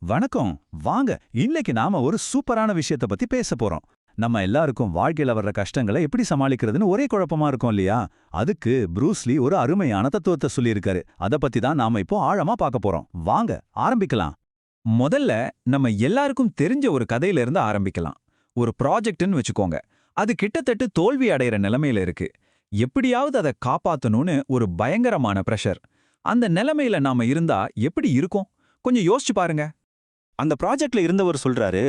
வணக்கம். வாங்க, இன்னைக்கு நாம ஒரு சூப்பரான விஷயத்த பத்தி பேச போறோம். நம்ம எல்லாருக்கும் வாழ்க்கையில வர்ற கஷ்டங்களை எப்படி சமாளிக்கிறதுன்னு ஒரே குழப்பமா இருக்கும் இல்லையா? அதுக்கு ப்ரூஸ்லி ஒரு அருமையான தத்துவத்தை சொல்லியிருக்காரு. அத பத்தி தான் நாம இப்போ ஆழமா பார்க்க போறோம். வாங்க ஆரம்பிக்கலாம். முதல்ல நம்ம எல்லாருக்கும் தெரிஞ்ச ஒரு கதையில இருந்து ஆரம்பிக்கலாம். ஒரு ப்ராஜெக்ட்னு வச்சுக்கோங்க. அது கிட்டத்தட்ட தோல்வி அடையிற நிலைமையில இருக்கு. எப்படியாவது அதை காப்பாத்தணும்னு ஒரு பயங்கரமான பிரஷர். அந்த நிலைமையில நாம இருந்தா எப்படி இருக்கும்? கொஞ்சம் யோசிச்சு பாருங்க. அந்த ப்ராஜெக்ட்ல இருந்தவர் சொல்றாரு,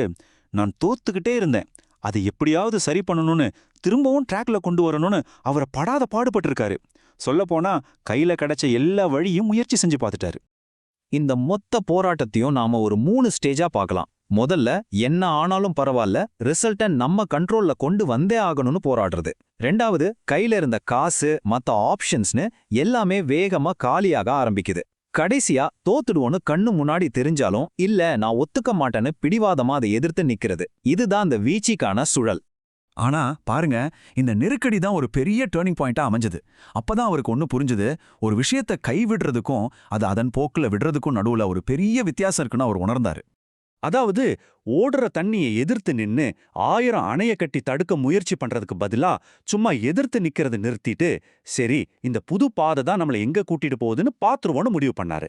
நான் தோத்துக்கிட்டே இருந்தேன். அதை எப்படியாவது சரி பண்ணணும்னு திரும்பவும் ட்ராக்ல கொண்டு வரணும்னு அவரை படாத பாடுபட்டிருக்காரு. சொல்லப்போனா கையில கிடைச்ச எல்லா வழியும் முயற்சி செஞ்சு பார்த்துட்டாரு. இந்த மொத்த போராட்டத்தையும் நாம ஒரு 3 ஸ்டேஜா பார்க்கலாம். முதல்ல என்ன ஆனாலும் பரவாயில்ல, ரிசல்ட்டை நம்ம கண்ட்ரோல்ல கொண்டு வந்தே ஆகணும்னு போராடுறது. ரெண்டாவது, கையில இருந்த காசு மத்த ஆப்ஷன்ஸ்னு எல்லாமே வேகமா காலியாக ஆரம்பிக்குது. கடைசியா தோத்துடுவோன்னு கண்ணு முன்னாடி தெரிஞ்சாலும் இல்ல நான் ஒத்துக்க மாட்டேன்னு பிடிவாதமா அதை எதிர்த்து நிக்கிறது. இதுதான் இந்த வீழ்ச்சிக்கான சுழல். ஆனா பாருங்க, இந்த நெருக்கடி தான் ஒரு பெரிய டேர்னிங் பாயிண்டா அமைஞ்சது. அப்பதான் அவருக்கு ஒன்னு புரிஞ்சது, ஒரு விஷயத்த கைவிடுறதுக்கும் அது அதன் போக்குல விடுறதுக்கும் நடுவுல ஒரு பெரிய வித்தியாசம் இருக்குன்னு அவர் உணர்ந்தாரு. அதாவது ஓடுற தண்ணியை எதிர்த்து நின்னு 1000 அணைய கட்டி தடுக்க முயற்சி பண்றதுக்கு பதிலா சும்மா எதிர்த்து நிக்கிறத நிறுத்திட்டு, சரி இந்த புது பாதை தான் நம்மளை எங்க கூட்டிட்டு போகுதுன்னு பாத்துருவோன்னு முடிவு பண்ணாரு.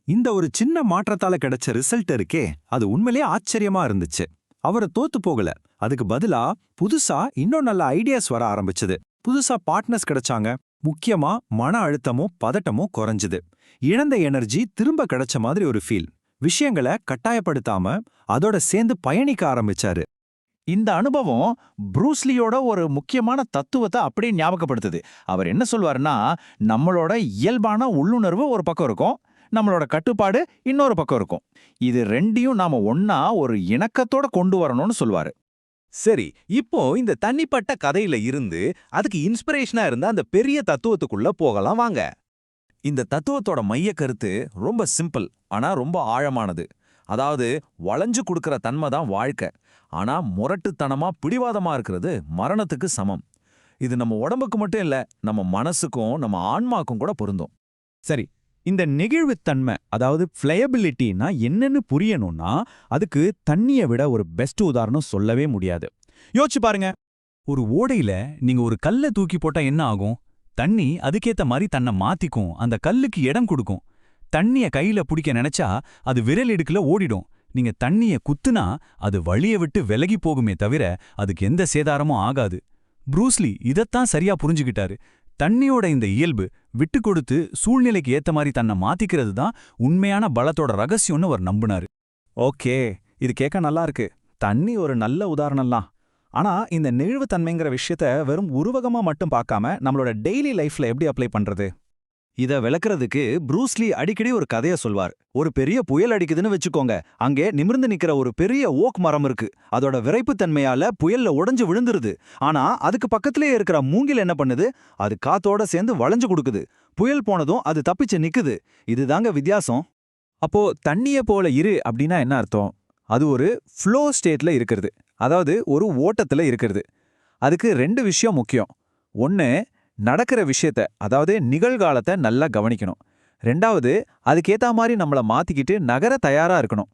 இந்த ஒரு சின்ன மாற்றத்தால கிடைச்ச ரிசல்ட் இருக்கே, அது உண்மையிலேயே ஆச்சரியமா இருந்துச்சு. அவரை தோத்து போகல, அதுக்கு பதிலா புதுசா இன்னும் நல்ல ஐடியாஸ் வர ஆரம்பிச்சது. புதுசா பார்ட்னர்ஸ் கிடைச்சாங்க. முக்கியமா மன அழுத்தமும் பதட்டமும் குறைஞ்சுது. இழந்த எனர்ஜி திரும்ப கிடைச்ச மாதிரி ஒரு ஃபீல். விஷயங்களை கட்டாயப்படுத்தாம அதோட சேர்ந்து பயணிக்க ஆரம்பிச்சாரு. இந்த அனுபவம் ப்ரூஸ்லியோட ஒரு முக்கியமான தத்துவத்தை அப்படியே ஞாபகப்படுத்துது. அவர் என்ன சொல்வாருன்னா, நம்மளோட இயல்பான உள்ளுணர்வு ஒரு பக்கம் இருக்கும், நம்மளோட கட்டுப்பாடு இன்னொரு பக்கம் இருக்கும். இது ரெண்டையும் நாம ஒன்னா ஒரு இணக்கத்தோட கொண்டு வரணும்னு சொல்வாரு. சரி, இப்போ இந்த தனிப்பட்ட கதையில இருந்து அதுக்கு இன்ஸ்பிரேஷனா இருந்த அந்த பெரிய தத்துவத்துக்குள்ள போகலாம் வாங்க. இந்த தத்துவத்தோட மைய கருத்து ரொம்ப சிம்பிள், ஆனா ரொம்ப ஆழமானது. அதாவது வளைஞ்சு கொடுக்கற தன்மை தான் வாழ்க்கை, ஆனா முரட்டுத்தனமா பிடிவாதமா இருக்கிறது மரணத்துக்கு சமம். இது நம்ம உடம்புக்கு மட்டும் இல்ல, நம்ம மனசுக்கும் நம்ம ஆன்மாக்கும் கூட பொருந்தும். சரி, இந்த நெகிழ்வுத்தன்மை அதாவது ஃப்ளையபிலிட்டினா என்னன்னு புரியணும்னா அதுக்கு தண்ணியை விட ஒரு பெஸ்ட் உதாரணம் சொல்லவே முடியாது. யோசிச்சு பாருங்க, ஒரு ஓடையில நீங்க ஒரு கல்லை தூக்கி போட்டா என்ன ஆகும்? தண்ணி அதுக்கேத்த மாதிரி தன்னை மாத்திக்கும், அந்த கல்லுக்கு இடம் கொடுக்கும். தண்ணிய கையில பிடிக்க நினைச்சா அது விரல் இடுக்குல ஓடிடும். நீங்க தண்ணிய குத்துனா அது வழிய விட்டு விலகி போகுமே தவிர அதுக்கு எந்த சேதாரமும் ஆகாது. ப்ரூஸ்லி இதத்தான் சரியா புரிஞ்சுக்கிட்டாரு. தண்ணியோட இந்த இயல்பு விட்டு கொடுத்து சூழ்நிலைக்கு ஏத்த மாதிரி தன்னை மாத்திக்கிறது தான் உண்மையான பலத்தோட ரகசியம்னு அவர் நம்புனாரு. ஓகே, இது கேட்க நல்லா இருக்கு. தண்ணி ஒரு நல்ல உதாரணம்லாம். ஆனா இந்த நெகிழ்வுத்தன்மைங்கிற விஷயத்த வெறும் உருவகமா மட்டும் பார்க்காம நம்மளோட டெய்லி லைஃப்ல எப்படி அப்ளை பண்றது? இத விளக்குறதுக்கு ப்ரூஸ்லி அடிக்கடி ஒரு கதைய சொல்வார். ஒரு பெரிய புயல் அடிக்குதுன்னு வச்சுக்கோங்க. அங்கே நிமிர்ந்து நிக்கிற ஒரு பெரிய ஓக் மரம் இருக்கு. அதோட விரைப்புத்தன்மையால புயல்ல உடைஞ்சு விழுந்துருது. ஆனா அதுக்கு பக்கத்திலேயே இருக்கிற மூங்கில் என்ன பண்ணுது? அது காத்தோட சேர்ந்து வளைஞ்சு கொடுக்குது. புயல் போனதும் அது தப்பிச்சு நிக்குது. இதுதாங்க வித்தியாசம். அப்போ தண்ணிய போல இரு அப்படின்னா என்ன அர்த்தம்? அது ஒரு ஃப்ளோ ஸ்டேட்ல இருக்கிறது, அதாவது ஒரு ஓட்டத்துல இருக்கிறது. அதுக்கு 2 விஷயம் முக்கியம். ஒன்னு, நடக்கிற விஷயத்த அதாவது நிகழ்காலத்தை நல்லா கவனிக்கணும். 2வது, அதுக்கேத்த மாதிரி நம்மள மாத்திக்கிட்டு நகர தயாரா இருக்கணும்.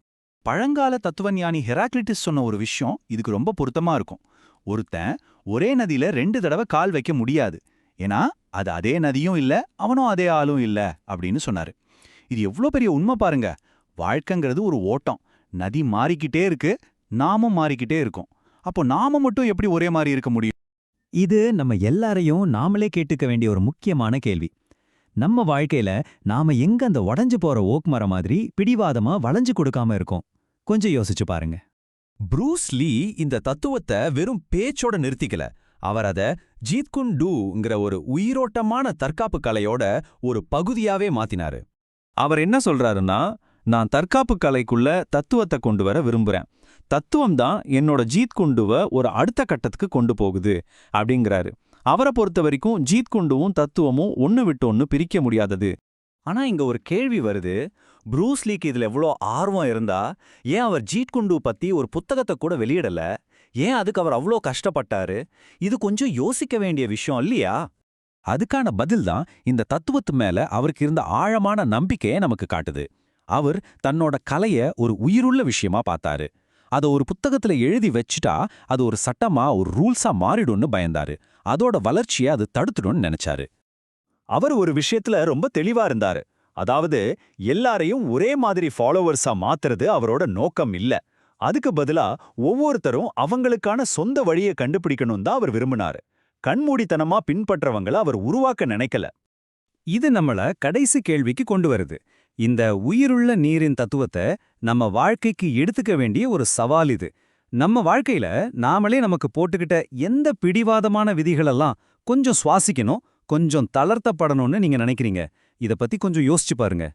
பழங்கால தத்துவஞானி ஹெராக்லிட்டிஸ் சொன்ன ஒரு விஷயம் இதுக்கு ரொம்ப பொருத்தமா இருக்கும். ஒருத்தன் ஒரே நதியில 2 தடவை கால் வைக்க முடியாது, ஏன்னா அது அதே நதியும் இல்ல, அவனும் அதே ஆளும் இல்ல அப்படின்னு சொன்னாரு. இது எவ்வளோ பெரிய உண்மை பாருங்க. வாழ்க்கைங்கிறது ஒரு ஓட்டம். நதி மாறிக்கிட்டே இருக்கு, நாமும் மாறிக்கிட்டே இருக்கோம். அப்போ நாம மட்டும் எப்படி ஒரே மாதிரி இருக்க முடியும்? இது நம்ம எல்லாரையும் நாமளே கேட்டுக்க வேண்டிய ஒரு முக்கியமான கேள்வி. நம்ம வாழ்க்கையில நாம எங்க அந்த உடைஞ்சு போற ஓக் மரம் மாதிரி பிடிவாதமா வளைஞ்சு கொடுக்காம இருக்கோம்? கொஞ்சம் யோசிச்சு பாருங்க. ப்ரூஸ்லி இந்த தத்துவத்தை வெறும் பேச்சோட நிறுத்திக்கல. அவர் அத ஜீத் குன் டூங்கிற ஒரு உயிரோட்டமான தற்காப்பு கலையோட ஒரு பகுதியாவே மாத்தினாரு. அவர் என்ன சொல்றாருன்னா, நான் தற்காப்பு கலைக்குள்ள தத்துவத்தை கொண்டு வர விரும்புறேன். தத்துவம் தான் என்னோட ஜீத் குண்டுவ ஒரு அடுத்த கட்டத்துக்கு கொண்டு போகுது அப்படிங்கிறாரு. அவரை பொறுத்த வரைக்கும் ஜீத் குண்டுவும் தத்துவமும் ஒன்னு விட்டு ஒன்னு பிரிக்க முடியாதது. ஆனா இங்க ஒரு கேள்வி வருது. ப்ரூஸ்லிக்கு இதுல எவ்வளோ ஆர்வம் இருந்தா ஏன் அவர் ஜீட் குண்டு பத்தி ஒரு புத்தகத்தை கூட வெளியிடல? ஏன் அதுக்கு அவர் அவ்வளோ கஷ்டப்பட்டாரு? இது கொஞ்சம் யோசிக்க வேண்டிய விஷயம் இல்லையா? அதுக்கான பதில் தான் இந்த தத்துவத்து மேல அவருக்கு இருந்த ஆழமான நம்பிக்கையை நமக்கு காட்டுது. அவர் தன்னோட கலைய ஒரு உயிருள்ள விஷயமா பார்த்தாரு. அத ஒரு புத்தகத்துல எழுதி வச்சுட்டா அது ஒரு சட்டமா ஒரு ரூல்ஸா மாறிடும்னு பயந்தாரு. அதோட வளர்ச்சியை அது தடுத்துடும்னு நினைச்சாரு. அவர் ஒரு விஷயத்துல ரொம்ப தெளிவா இருந்தாரு. அதாவது எல்லாரையும் ஒரே மாதிரி ஃபாலோவர்ஸா மாத்துறது அவரோட நோக்கம் இல்ல. அதுக்கு பதிலா ஒவ்வொருத்தரும் அவங்களுக்கான சொந்த வழியை கண்டுபிடிக்கணும் தான் அவர் விரும்பினாரு. கண்மூடித்தனமா பின்பற்றவங்கள அவர் உருவாக்க நினைக்கல. இது நம்மள கடைசி கேள்விக்கு கொண்டு வருது. இந்த உயிருள்ள நீரின் தத்துவத்தை நம்ம வாழ்க்கைக்கு எடுத்துக்க வேண்டிய ஒரு சவால் இது. நம்ம வாழ்க்கையில நாமளே நமக்கு போட்டுக்கிட்ட எந்த பிடிவாதமான விதிகளெல்லாம் கொஞ்சம் சுவாசிக்கணும், கொஞ்சம் தளர்த்தப்படணும்னு நீங்க நினைக்கிறீங்க? இத பத்தி கொஞ்சம் யோசிச்சு பாருங்க.